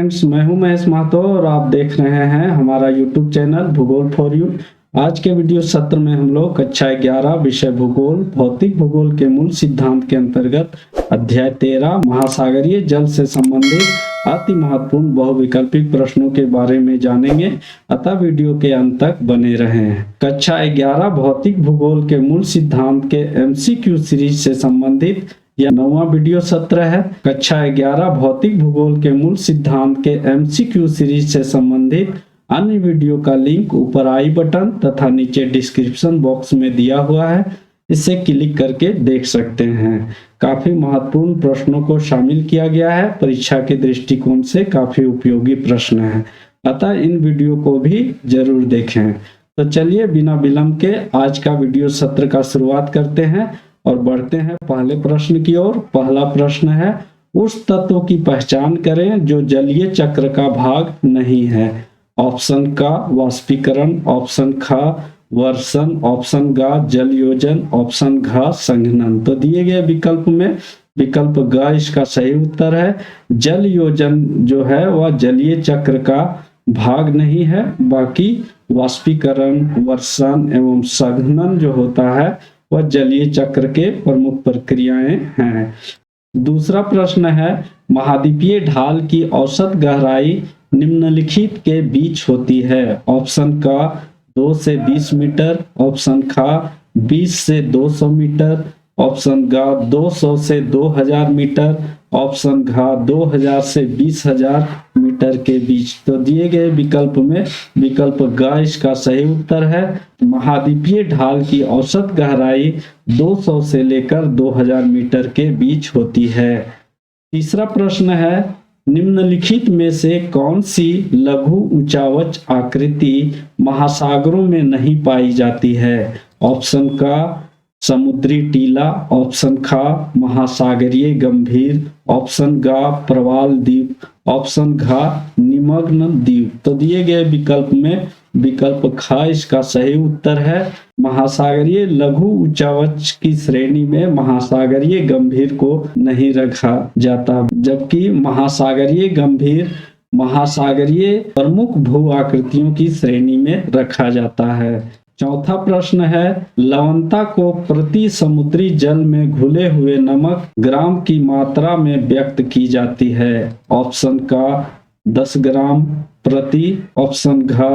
Friends, मैं हूं महेश महतो और आप देख रहे हैं हमारा यूट्यूब चैनल भूगोल फॉर यू। आज के वीडियो सत्र में हम लोग कक्षा 11 विषय भूगोल भौतिक भूगोल के मूल सिद्धांत के अंतर्गत अध्याय 13 महासागरीय जल से संबंधित अति महत्वपूर्ण बहुविकल्पिक प्रश्नों के बारे में जानेंगे, अतः वीडियो के अंत तक बने रहें। कक्षा 11 भौतिक भूगोल के मूल सिद्धांत के MCQ सीरीज से संबंधित यह 9वां वीडियो सत्र है। कक्षा 11 भौतिक भूगोल के मूल सिद्धांत के MCQ सीरीज से संबंधित अन्य वीडियो का लिंक ऊपर आई बटन तथा नीचे डिस्क्रिप्शन बॉक्स में दिया हुआ है, इसे क्लिक करके देख सकते हैं। काफी महत्वपूर्ण प्रश्नों को शामिल किया गया है, परीक्षा के दृष्टिकोण से काफी उपयोगी प्रश्न है, अतः इन वीडियो को भी जरूर देखें। तो चलिए बिना विलंब के आज का वीडियो सत्र का शुरुआत करते हैं और बढ़ते हैं पहले प्रश्न की ओर। पहला प्रश्न है, उस तत्व की पहचान करें जो जलीय चक्र का भाग नहीं है। ऑप्शन का वाष्पीकरण, ऑप्शन खा वर्षण, ऑप्शन गा जलयोजन, ऑप्शन घ संघनन। तो दिए गए विकल्प में विकल्प ग इसका सही उत्तर है। जलयोजन जो है वह जलीय चक्र का भाग नहीं है, बाकी वाष्पीकरण, वर्षण एवं संघनन जो होता है वह जलीय चक्र के प्रमुख प्रक्रियाएं हैं। दूसरा प्रश्न है, महाद्वीपीय ढाल की औसत गहराई निम्नलिखित के बीच होती है। ऑप्शन का 2 से 20 मीटर, ऑप्शन खा 20 से 200 मीटर, ऑप्शन गा 200 से 2000 मीटर, ऑप्शन घा 2000 से 20000 मीटर के बीच। तो दिए गए विकल्प में विकल्प ग इसका सही उत्तर है। महाद्वीपीय ढाल की औसत गहराई 200 से लेकर 2000 मीटर के बीच होती है। तीसरा प्रश्न है, निम्नलिखित में से कौन सी लघु उच्चावच आकृति महासागरों में नहीं पाई जाती है। ऑप्शन का समुद्री टीला, ऑप्शन खा महासागरीय गंभीर, ऑप्शन गा प्रवाल द्वीप, ऑप्शन घा निमग्न द्वीप। तो दिए गए विकल्प में विकल्प खा इसका सही उत्तर है। महासागरीय लघु उच्चावच की श्रेणी में महासागरीय गंभीर को नहीं रखा जाता, जबकि महासागरीय गंभीर महासागरीय प्रमुख भू आकृतियों की श्रेणी में रखा जाता है। चौथा प्रश्न है, लवणता को प्रति समुद्री जल में घुले हुए नमक ग्राम की मात्रा में व्यक्त की जाती है। ऑप्शन का 10 ग्राम प्रति, ऑप्शन घा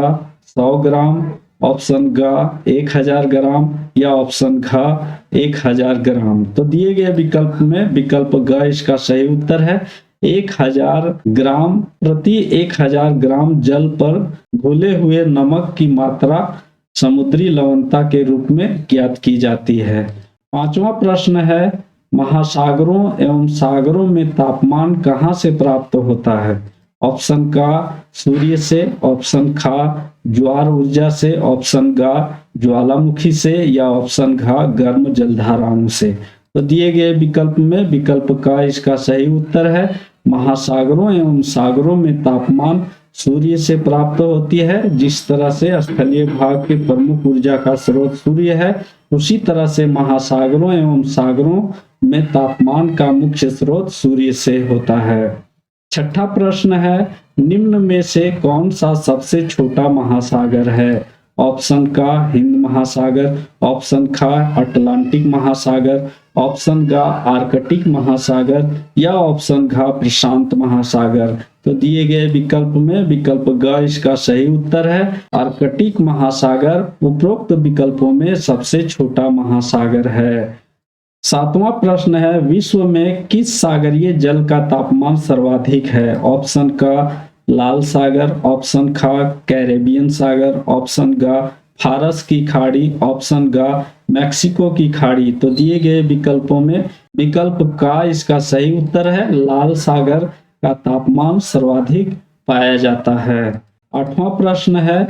100 ग्राम, ऑप्शन गा 1000 ग्राम या ऑप्शन घा 1000 ग्राम। तो दिए गए विकल्प में विकल्प ग इसका सही उत्तर है। 1000 ग्राम प्रति 1000 ग्राम जल पर घुले हुए नमक की मात्रा समुद्री लवणता के रूप में ज्ञात की जाती है। पांचवा प्रश्न है, महासागरों एवं सागरों में तापमान कहाँ से प्राप्त होता है। ऑप्शन का सूर्य से, ऑप्शन खा ज्वार ऊर्जा से, ऑप्शन गा ज्वालामुखी से या ऑप्शन घा गर्म जलधाराओं से। तो दिए गए विकल्प में विकल्प का इसका सही उत्तर है। महासागरों एवं सागरों में तापमान सूर्य से प्राप्त होती है। जिस तरह से स्थलीय भाग के प्रमुख ऊर्जा का स्रोत सूर्य है, उसी तरह से महासागरों एवं सागरों में तापमान का मुख्य स्रोत सूर्य से होता है। छठा प्रश्न है, निम्न में से कौन सा सबसे छोटा महासागर है। ऑप्शन का हिंद महासागर, ऑप्शन खा अटलांटिक महासागर, ऑप्शन गा आर्कटिक महासागर या ऑप्शन घा प्रशांत महासागर। तो दिए गए विकल्प में विकल्प ग इसका सही उत्तर है। आर्कटिक महासागर उपरोक्त विकल्पों में सबसे छोटा महासागर है। सातवां प्रश्न है, विश्व में किस सागरीय जल का तापमान सर्वाधिक है। ऑप्शन का लाल सागर, ऑप्शन खा कैरेबियन सागर, ऑप्शन गा फारस की खाड़ी, ऑप्शन गा मैक्सिको की खाड़ी। तो दिए गए विकल्पों में विकल्प का इसका सही उत्तर है। लाल सागर का तापमान सर्वाधिक पाया जाता है। आठवां प्रश्न है,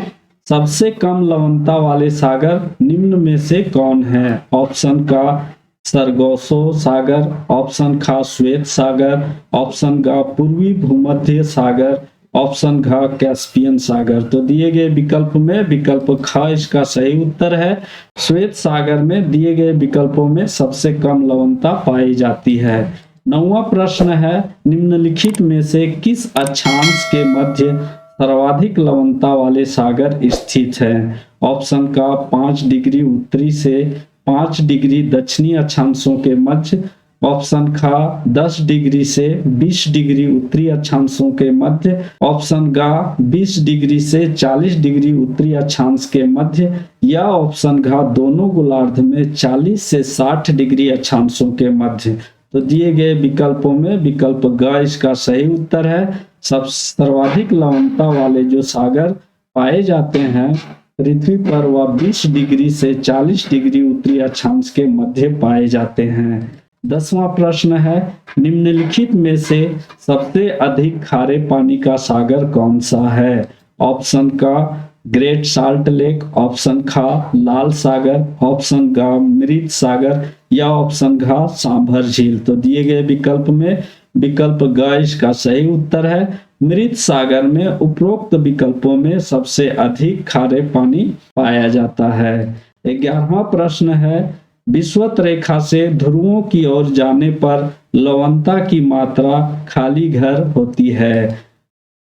सबसे कम लवणता वाले सागर निम्न में से कौन है। ऑप्शन का सरगोसो सागर, ऑप्शन खा श्वेत सागर, ऑप्शन गा पूर्वी भूमध्य सागर, ऑप्शन घ कैस्पियन सागर। तो दिए गए विकल्प में विकल्प ख इसका सही उत्तर है। श्वेत सागर में दिए गए विकल्पों में सबसे कम लवणता पाई जाती है। 9वां प्रश्न है, निम्नलिखित में से किस अक्षांश के मध्य सर्वाधिक लवणता वाले सागर स्थित हैं? ऑप्शन का 5 डिग्री उत्तरी से 5 डिग्री दक्षिणी अक्षांशों के मध्य, ऑप्शन खा 10 डिग्री से 20 डिग्री उत्तरी अक्षांशों के मध्य, ऑप्शन गा 20 डिग्री से 40 डिग्री उत्तरी अक्षांश के मध्य, या ऑप्शन घा दोनों गोलार्ध में 40 से 60 डिग्री अक्षांशों के मध्य। तो दिए गए विकल्पों में विकल्प ग इसका सही उत्तर है। सब सर्वाधिक लवणता वाले जो सागर पाए जाते हैं पृथ्वी पर वह 20 डिग्री से 40 डिग्री उत्तरी अक्षांश के मध्य पाए जाते हैं। 10वां प्रश्न है, निम्नलिखित में से सबसे अधिक खारे पानी का सागर कौन सा है? ऑप्शन का ग्रेट साल्ट लेक, ऑप्शन खा लाल सागर, ऑप्शन गा मृत सागर, या ऑप्शन घा सांभर झील। तो दिए गए विकल्प में विकल्प ग इसका सही उत्तर है। मृत सागर में उपरोक्त विकल्पों में सबसे अधिक खारे पानी पाया जाता है। 11वां प्रश्न है, विषुवत रेखा से ध्रुवों की ओर जाने पर लवणता की मात्रा खाली घर होती है।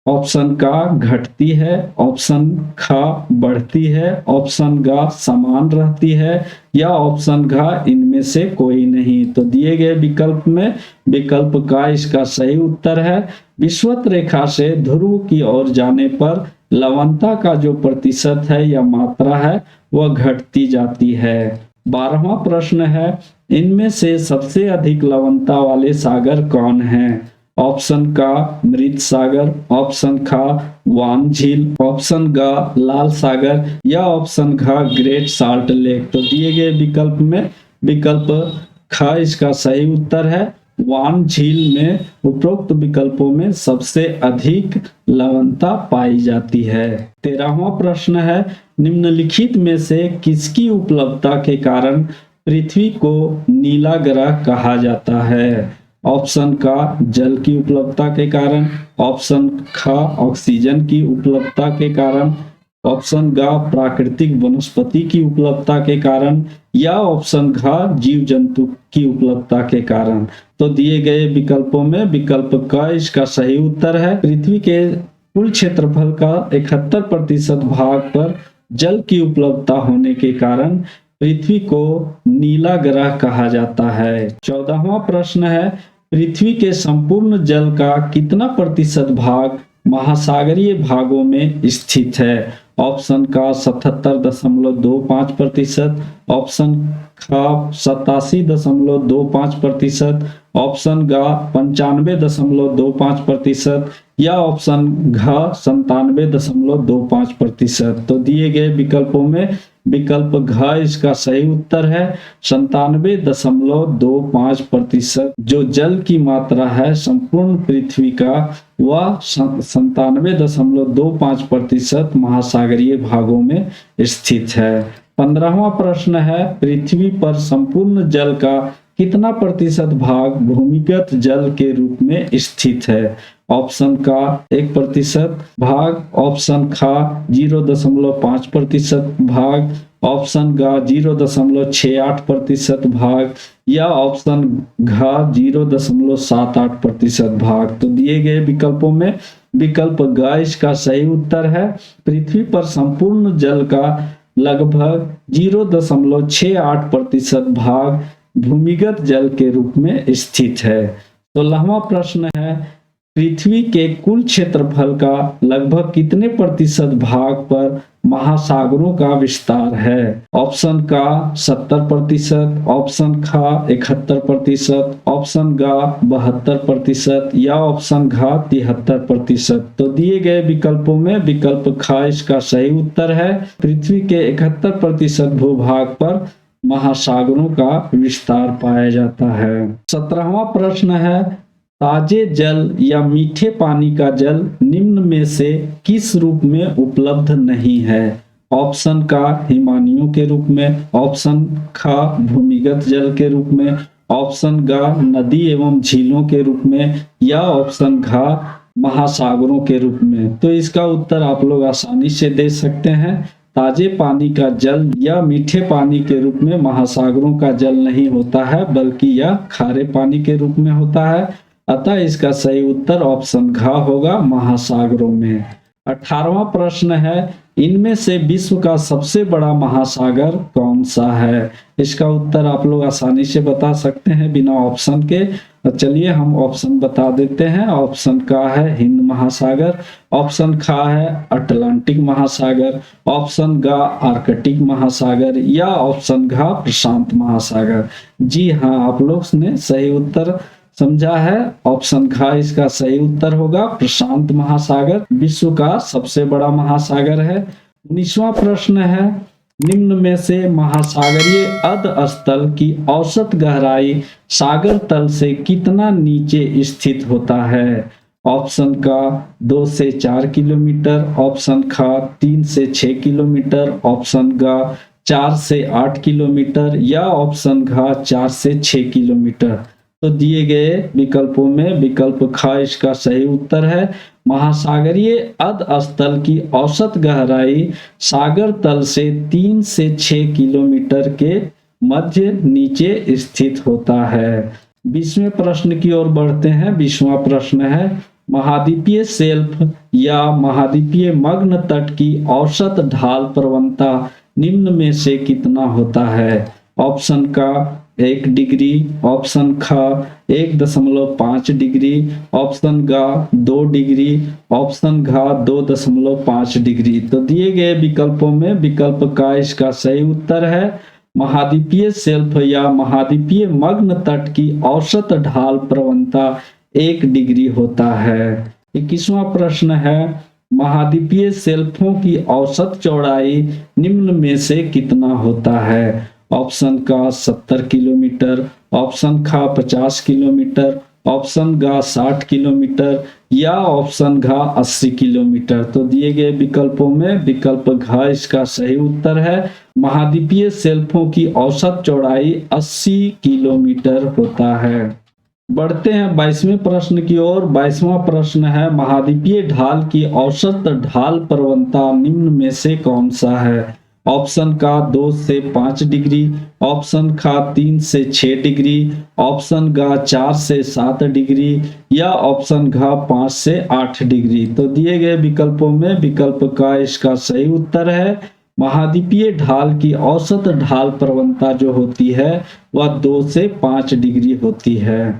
ऑप्शन का घटती है, ऑप्शन खा बढ़ती है, ऑप्शन गा समान रहती है, या ऑप्शन घा इनमें से कोई नहीं। तो दिए गए विकल्प में विकल्प का इसका सही उत्तर है। विषुवत रेखा से ध्रुव की ओर जाने पर लवणता का जो प्रतिशत है या मात्रा है वह घटती जाती है। 12वां प्रश्न है, इनमें से सबसे अधिक लवणता वाले सागर कौन हैं? ऑप्शन का मृत सागर, ऑप्शन खा वान झील, ऑप्शन गा लाल सागर, या ऑप्शन घा ग्रेट साल्ट लेक। तो दिए गए विकल्प में विकल्प खा इसका सही उत्तर है। वान झील में उपरोक्त विकल्पों में सबसे अधिक लवणता पाई जाती है। 13वां प्रश्न है, निम्नलिखित में से किसकी उपलब्धता के कारण पृथ्वी को नीला ग्रह कहा जाता है? ऑप्शन का जल की उपलब्धता के कारण, ऑप्शन खा ऑक्सीजन की उपलब्धता के कारण, ऑप्शन गा प्राकृतिक वनस्पति की उपलब्धता के कारण, या ऑप्शन घा जीव जंतु की उपलब्धता के कारण। तो दिए गए विकल्पों में विकल्प का इसका सही उत्तर है। पृथ्वी के कुल क्षेत्रफल का 71% भाग पर जल की उपलब्धता होने के कारण पृथ्वी को नीला ग्रह कहा जाता है। 14वां प्रश्न है, पृथ्वी के संपूर्ण जल का कितना प्रतिशत भाग महासागरीय भागों में स्थित है? ऑप्शन का 77.25%, ऑप्शन खा 87.25%, ऑप्शन गा 95.25%, या ऑप्शन घा 97.25%। तो दिए गए विकल्पों में विकल्प घ इसका सही उत्तर है। 97.25% जो जल की मात्रा है संपूर्ण पृथ्वी का वह 97.25% महासागरीय भागों में स्थित है। 15वां प्रश्न है, पृथ्वी पर संपूर्ण जल का कितना प्रतिशत भाग भूमिगत जल के रूप में स्थित है? ऑप्शन का 1% भाग, ऑप्शन खा 0.5% भाग, ऑप्शन गा 0.68% भाग, या ऑप्शन घा 0.78% भाग। तो दिए गए विकल्पों में विकल्प ग इसका सही उत्तर है। पृथ्वी पर संपूर्ण जल का लगभग 0.68% भाग भूमिगत जल के रूप में स्थित है। 16वां प्रश्न है, पृथ्वी के कुल क्षेत्रफल का लगभग कितने प्रतिशत भाग पर महासागरों का विस्तार है? ऑप्शन का 70%, ऑप्शन खा 71%, ऑप्शन गा 72%, या ऑप्शन घा 73%। तो दिए गए विकल्पों में विकल्प खा इसका सही उत्तर है। पृथ्वी के 71% भूभाग पर महासागरों का विस्तार पाया जाता है। 17वां प्रश्न है, ताजे जल या मीठे पानी का जल निम्न में से किस रूप में उपलब्ध नहीं है? ऑप्शन का हिमानियों के रूप में, ऑप्शन खा भूमिगत जल के रूप में, ऑप्शन गा नदी एवं झीलों के रूप में, या ऑप्शन घा महासागरों के रूप में। तो इसका उत्तर आप लोग आसानी से दे सकते हैं। ताजे पानी का जल या मीठे पानी के रूप में महासागरों का जल नहीं होता है, बल्कि यह खारे पानी के रूप में होता है। अतः इसका सही उत्तर ऑप्शन घ होगा, महासागरों में। 18वां प्रश्न है, इनमें से विश्व का सबसे बड़ा महासागर कौन सा है? इसका उत्तर आप लोग आसानी से बता सकते हैं बिना ऑप्शन के। चलिए हम ऑप्शन बता देते हैं। ऑप्शन का है हिंद महासागर, ऑप्शन खा है अटलांटिक महासागर, ऑप्शन ग आर्कटिक महासागर या ऑप्शन घ प्रशांत महासागर। जी हाँ, आप लोग ने सही उत्तर समझा है। ऑप्शन घ इसका सही उत्तर होगा, प्रशांत महासागर विश्व का सबसे बड़ा महासागर है। 19वां प्रश्न है, निम्न में से महासागरीय अधस्थल की औसत गहराई सागर तल से कितना नीचे स्थित होता है? ऑप्शन का 2 से 4 किलोमीटर, ऑप्शन ख 3 से 6 किलोमीटर, ऑप्शन ग 4 से 8 किलोमीटर या ऑप्शन घ 4 से 6 किलोमीटर। तो दिए गए विकल्पों में विकल्प ख इसका सही उत्तर है। महासागरीय अधस्थल की औसत गहराई सागर तल से 3 से 6 किलोमीटर के मध्य नीचे स्थित होता है। 20वें प्रश्न की ओर बढ़ते हैं। 20वां प्रश्न है, महाद्वीपीय शेल्फ या महाद्वीपीय मग्न तट की औसत ढाल प्रवणता निम्न में से कितना होता है? ऑप्शन का 1 डिग्री, ऑप्शन ख 1.5 डिग्री, ऑप्शन ग 2 डिग्री, ऑप्शन घ 2.5 डिग्री। तो दिए गए विकल्पों में विकल्प का इसका सही उत्तर है, महाद्वीपीय शेल्फ या महाद्वीपीय मग्न तट की औसत ढाल प्रवणता 1 डिग्री होता है। 21वां प्रश्न है, महाद्वीपीय शेल्फों की औसत चौड़ाई निम्न में से कितना होता है? ऑप्शन का 70 किलोमीटर, ऑप्शन ख 50 किलोमीटर, ऑप्शन ग 60 किलोमीटर या ऑप्शन घ 80 किलोमीटर। तो दिए गए विकल्पों में विकल्प घ इसका सही उत्तर है, महाद्वीपीय शेल्फों की औसत चौड़ाई 80 किलोमीटर होता है। बढ़ते हैं 22वें प्रश्न की ओर। 22वां प्रश्न है, महाद्वीपीय ढाल की औसत ढाल प्रवणता निम्न में से कौन सा है? ऑप्शन का 2 से 5 डिग्री, ऑप्शन ख 3 से 6 डिग्री, ऑप्शन ग 4 से 7 डिग्री या ऑप्शन घ 5 से 8 डिग्री। तो दिए गए विकल्पों में विकल्प का इसका सही उत्तर है, महाद्वीपीय ढाल की औसत ढाल प्रवणता जो होती है वह 2 से 5 डिग्री होती है।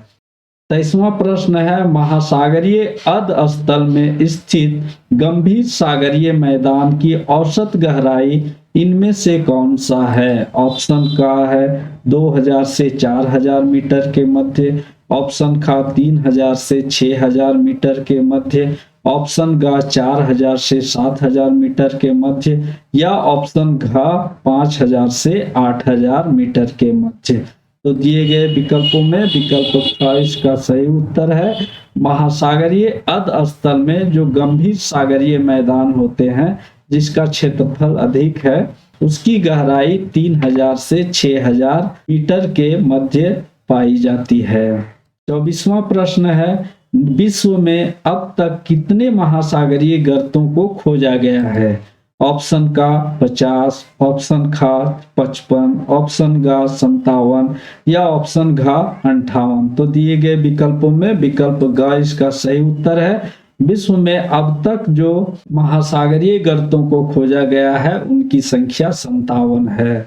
23वां प्रश्न है, महासागरीय अधस्थल में स्थित गंभीर सागरीय मैदान की औसत गहराई इनमें से कौन सा है? ऑप्शन का है 2000 से 4000 मीटर के मध्य, ऑप्शन ख 3000 से 6000 मीटर के मध्य, ऑप्शन ग 4000 से 7000 मीटर के मध्य या ऑप्शन घ 5000 से 8000 मीटर के मध्य। तो दिए गए विकल्पों में विकल्प ख इसका सही उत्तर है, महासागरीय अधस्थल में जो गंभीर सागरीय मैदान होते हैं जिसका क्षेत्रफल अधिक है उसकी गहराई 3000 से 6000 मीटर के मध्य पाई जाती है। 24वां प्रश्न है, विश्व में अब तक कितने महासागरीय गर्तों को खोजा गया है? ऑप्शन का 50, ऑप्शन ख 55, ऑप्शन ग 57 या ऑप्शन घ 58। तो दिए गए विकल्पों में विकल्प ग इसका सही उत्तर है, विश्व में अब तक जो महासागरीय गर्तों को खोजा गया है उनकी संख्या 57 है।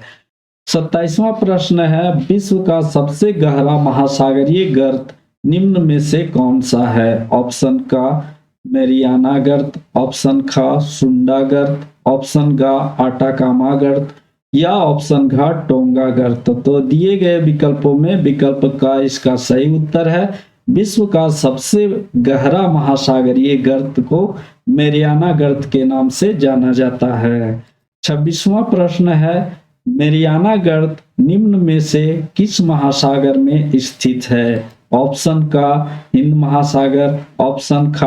27वां प्रश्न है, विश्व का सबसे गहरा महासागरीय गर्त निम्न में से कौन सा है? ऑप्शन का मैरियाना गर्त, ऑप्शन ख सुंडा गर्त, ऑप्शन ग आटाकामा गर्त या ऑप्शन घ टोंगा गर्त। तो दिए गए विकल्पों में विकल्प का इसका सही उत्तर है, विश्व का सबसे गहरा महासागरीय गर्त को मैरियाना गर्त के नाम से जाना जाता है। 26वां प्रश्न है, मैरियाना गर्त निम्न में से किस महासागर में स्थित है? ऑप्शन का हिंद महासागर, ऑप्शन ख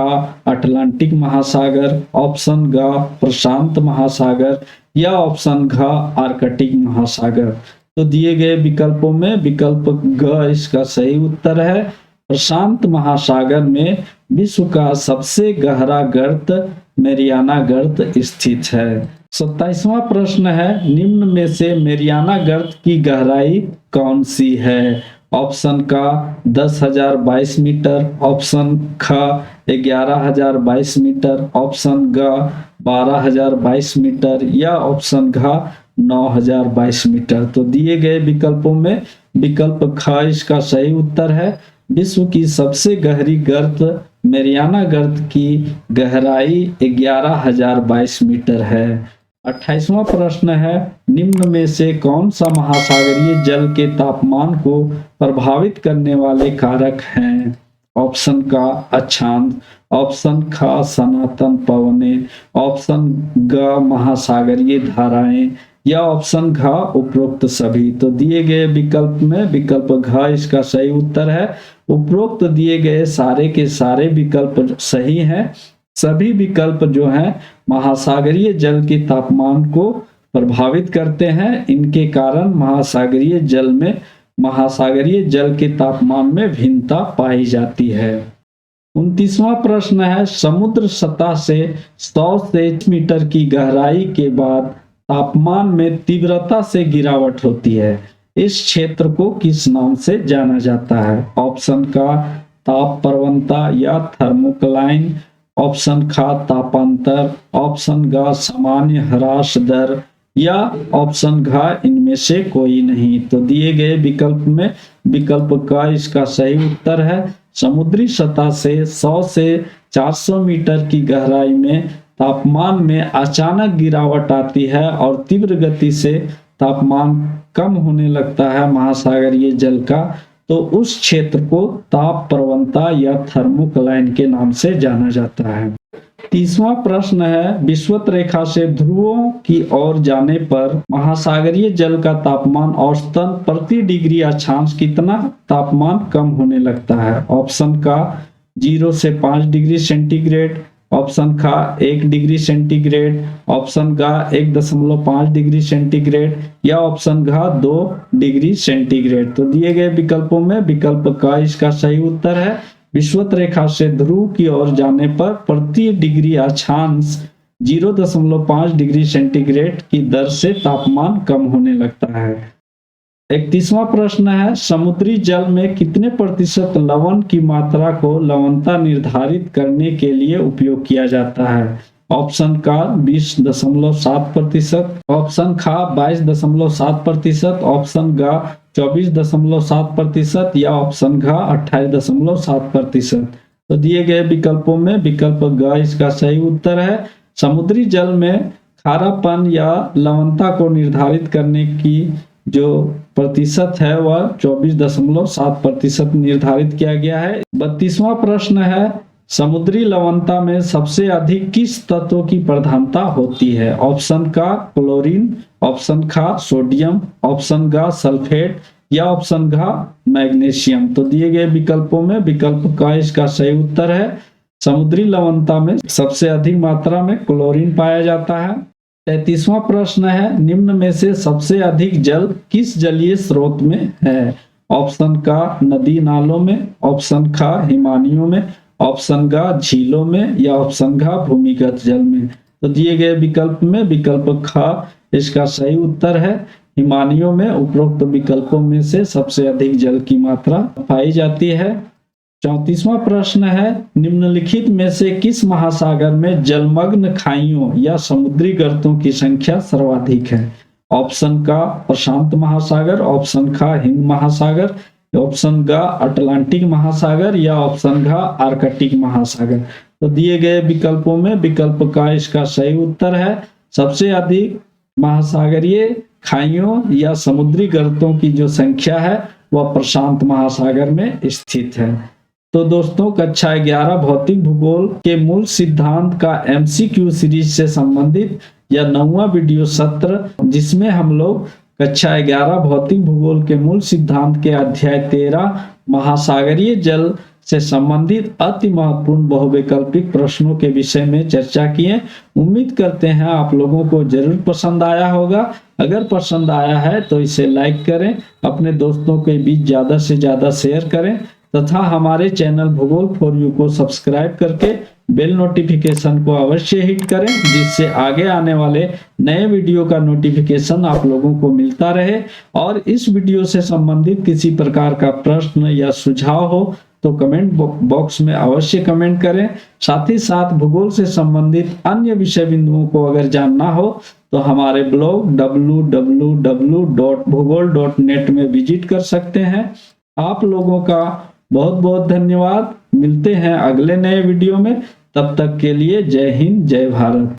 अटलांटिक महासागर, ऑप्शन ग प्रशांत महासागर या ऑप्शन घ आर्कटिक महासागर। तो दिए गए विकल्पों में विकल्प ग इसका सही उत्तर है, प्रशांत महासागर में विश्व का सबसे गहरा गर्त मेरियाना गर्त स्थित है। 27वां प्रश्न है, निम्न में से मेरियाना गर्त की गहराई कौन सी है? ऑप्शन का 10,022 मीटर, ऑप्शन ख 11,022 मीटर, ऑप्शन ग 12,022 मीटर या ऑप्शन घ 9,022 मीटर। तो दिए गए विकल्पों में विकल्प ख इसका सही उत्तर है। विश्व की सबसे गहरी गर्त मेरियाना गर्त की गहराई 11,022 मीटर है। 28वां प्रश्न है, निम्न में से कौन सा महासागरीय जल के तापमान को प्रभावित करने वाले कारक हैं? ऑप्शन का अक्षांश, ऑप्शन ख सनातन पवनें, ऑप्शन ग महासागरीय धाराएं या ऑप्शन घ उपरोक्त सभी। तो दिए गए विकल्प में विकल्प घ इसका सही उत्तर है। उपरोक्त दिए गए सारे के सारे विकल्प सही हैं। सभी विकल्प जो हैं महासागरीय जल के तापमान को प्रभावित करते हैं। इनके कारण महासागरीय जल के तापमान में भिन्नता पाई जाती है। 29वां प्रश्न है, समुद्र सतह से 100 सेंटीमीटर की गहराई के बाद तापमान में तीव्रता से गिरावट होती है। इस क्षेत्र को किस नाम से जाना जाता है? ऑप्शन का ताप प्रवणता या थर्मोक्लाइन, ऑप्शन ख तापांतर, ऑप्शन ग सामान्य ह्रास दर या ऑप्शन घ इनमें से कोई नहीं। तो दिए गए विकल्प में विकल्प क इसका सही उत्तर है। समुद्री सतह से 100 से 400 मीटर की गहराई में तापमान में अचानक गिरावट आती है और तीव्र गति से तापमान कम होने लगता है महासागरीय जल का, तो उस क्षेत्र को ताप प्रवणता या थर्मोक्लाइन के नाम से जाना जाता है। 30वां प्रश्न है, विषुवत रेखा से ध्रुवों की ओर जाने पर महासागरीय जल का तापमान औसतन प्रति डिग्री अक्षांश कितना तापमान कम होने लगता है? ऑप्शन का 0 से 5 डिग्री सेंटीग्रेड, ऑप्शन ख 1 डिग्री सेंटीग्रेड, ऑप्शन ग 1.5 डिग्री सेंटीग्रेड या ऑप्शन घ 2 डिग्री सेंटीग्रेड। तो दिए गए विकल्पों में विकल्प क इसका सही उत्तर है। विषुवत रेखा से ध्रुव की ओर जाने पर प्रति डिग्री अक्षांश 0.5 डिग्री सेंटीग्रेड की दर से तापमान कम होने लगता है। 31वां प्रश्न है, समुद्री जल में कितने प्रतिशत लवण की मात्रा को लवणता निर्धारित करने के लिए उपयोग किया जाता है? ऑप्शन का 20.7%, ऑप्शन ख 22.7%, ऑप्शन ग 24.7% या ऑप्शन घ 28.7%। तो दिए गए विकल्पों में विकल्प ग इसका सही उत्तर है। समुद्री जल में खारापन या लवणता को निर्धारित करने की जो प्रतिशत है वह 24.7% निर्धारित किया गया है। 32वां प्रश्न है, समुद्री लवणता में सबसे अधिक किस तत्व की प्रधानता होती है? ऑप्शन का क्लोरीन, ऑप्शन ख सोडियम, ऑप्शन ग सल्फेट या ऑप्शन घ मैग्नीशियम। तो दिए गए विकल्पों में विकल्प क इसका सही उत्तर है। समुद्री लवणता में सबसे अधिक मात्रा में क्लोरीन पाया जाता है। 33वां प्रश्न है, निम्न में से सबसे अधिक जल किस जलीय स्रोत में है? ऑप्शन का नदी नालों में, ऑप्शन ख हिमानियों में, ऑप्शन ग झीलों में या ऑप्शन घ भूमिगत जल में। तो दिए गए विकल्प में विकल्प ख इसका सही उत्तर है। हिमानियों में उपरोक्त विकल्पों में से सबसे अधिक जल की मात्रा पाई जाती है। 34वां प्रश्न है, निम्नलिखित में से किस महासागर में जलमग्न खाइयों या समुद्री गर्तों की संख्या सर्वाधिक है? ऑप्शन का प्रशांत महासागर, ऑप्शन ख हिंद महासागर, ऑप्शन ग अटलांटिक महासागर या ऑप्शन घ आर्कटिक महासागर। तो दिए गए विकल्पों में विकल्प का इसका सही उत्तर है। सबसे अधिक महासागरीय खाइयों या समुद्री गर्तों की जो संख्या है वह प्रशांत महासागर में स्थित है। तो दोस्तों, कक्षा 11 भौतिक भूगोल के मूल सिद्धांत का MCQ सीरीज से संबंधित यह 9वां वीडियो सत्र, जिसमें हम लोग कक्षा 11 भौतिक भूगोल के मूल सिद्धांत के अध्याय 13 महासागरीय जल से संबंधित अति महत्वपूर्ण बहुवैकल्पिक प्रश्नों के विषय में चर्चा किए। उम्मीद करते हैं आप लोगों को जरूर पसंद आया होगा। अगर पसंद आया है तो इसे लाइक करें, अपने दोस्तों के बीच ज्यादा से ज्यादा शेयर करें तथा हमारे चैनल भूगोल फॉर यू को सब्सक्राइब करके बेल नोटिफिकेशन को अवश्य हिट करें, जिससे आगे आने वाले नए वीडियो का नोटिफिकेशन आप लोगों को मिलता रहे। और इस वीडियो से संबंधित किसी प्रकार का प्रश्न या सुझाव हो तो कमेंट बॉक्स में अवश्य कमेंट करें। साथ ही साथ भूगोल से संबंधित अन्य विषय बिंदुओं को अगर जानना हो तो हमारे ब्लॉग www.bhugol.net में विजिट कर सकते हैं। आप लोगों का बहुत बहुत धन्यवाद। मिलते हैं अगले नए वीडियो में, तब तक के लिए जय हिंद, जय भारत।